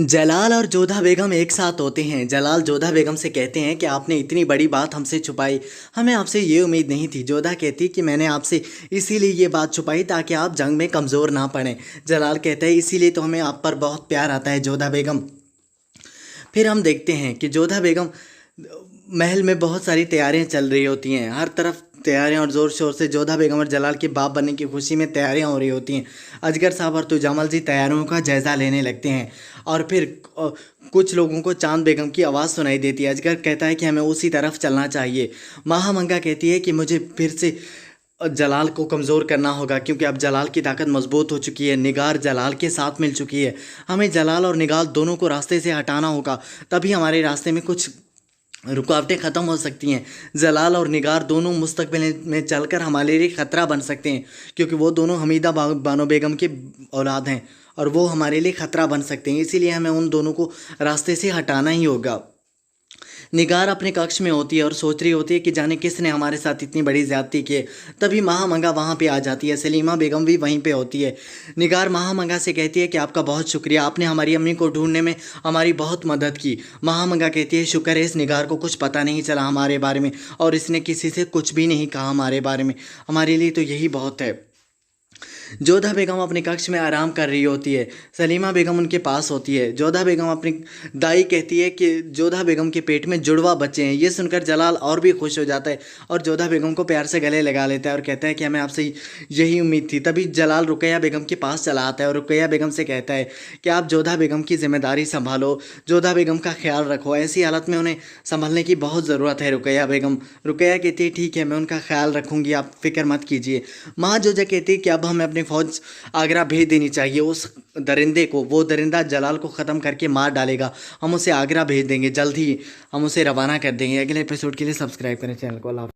जलाल और जोधा बेगम एक साथ होते हैं। जलाल जोधा बेगम से कहते हैं कि आपने इतनी बड़ी बात हमसे छुपाई, हमें आपसे ये उम्मीद नहीं थी। जोधा कहती कि मैंने आपसे इसीलिए ये बात छुपाई ताकि आप जंग में कमज़ोर ना पड़ें। जलाल कहता है इसीलिए तो हमें आप पर बहुत प्यार आता है जोधा बेगम। फिर हम देखते हैं कि जोधा बेगम महल में बहुत सारी तैयारियां चल रही होती हैं, हर तरफ तैयारियां और ज़ोर शोर से जोधा बेगम और जलाल के बाप बनने की खुशी में तैयारियां हो रही होती हैं। अजगर साहब और तुजामल जी तैयारियों का जायज़ा लेने लगते हैं और फिर कुछ लोगों को चांद बेगम की आवाज़ सुनाई देती है। अजगर कहता है कि हमें उसी तरफ चलना चाहिए। महामंगा कहती है कि मुझे फिर से जलाल को कमज़ोर करना होगा क्योंकि अब जलाल की ताकत मजबूत हो चुकी है। निगार जलाल के साथ मिल चुकी है। हमें जलाल और निगार दोनों को रास्ते से हटाना होगा, तभी हमारे रास्ते में कुछ रुकावटें ख़त्म हो सकती हैं। जलाल और निगार दोनों मुस्तकबिल में चलकर हमारे लिए ख़तरा बन सकते हैं क्योंकि वो दोनों हमीदा बानो बेगम के औलाद हैं और वो हमारे लिए ख़तरा बन सकते हैं। इसीलिए हमें उन दोनों को रास्ते से हटाना ही होगा। निगार अपने कक्ष में होती है और सोच रही होती है कि जाने किसने हमारे साथ इतनी बड़ी ज़्यादती की है। तभी महामंगा वहाँ पे आ जाती है। सलीमा बेगम भी वहीं पे होती है। निगार महामंगा से कहती है कि आपका बहुत शुक्रिया, आपने हमारी अम्मी को ढूंढने में हमारी बहुत मदद की। महामंगा कहती है शुक्र है इस निगार को कुछ पता नहीं चला हमारे बारे में और इसने किसी से कुछ भी नहीं कहा हमारे बारे में, हमारे लिए तो यही बहुत है। जोधा बेगम अपने कक्ष में आराम कर रही होती है। सलीमा बेगम उनके पास होती है। जोधा बेगम अपनी दाई कहती है कि जोधा बेगम के पेट में जुड़वा बच्चे हैं। ये सुनकर जलाल और भी खुश हो जाता है और जोधा बेगम को प्यार से गले लगा लेता है और कहता है कि हमें आपसे यही उम्मीद थी। तभी जलाल रुकैया बेगम के पास चला आता है और रुकैया बेगम से कहता है कि आप जोधा बेगम की जिम्मेदारी संभालो, जोधा बेगम का ख्याल रखो, ऐसी हालत में उन्हें संभलने की बहुत ज़रूरत है। रुकैया कहती है ठीक है मैं उनका ख्याल रखूँगी, आप फिक्र मत कीजिए। माँ जोजा कहती है कि अब हमें अपनी फ़ौज आगरा भेज देनी चाहिए। उस दरिंदे को, वो दरिंदा जलाल को ख़त्म करके मार डालेगा, हम उसे आगरा भेज देंगे, जल्द ही हम उसे रवाना कर देंगे। अगले एपिसोड के लिए सब्सक्राइब करें चैनल को। अल्लाह हाफ़िज़।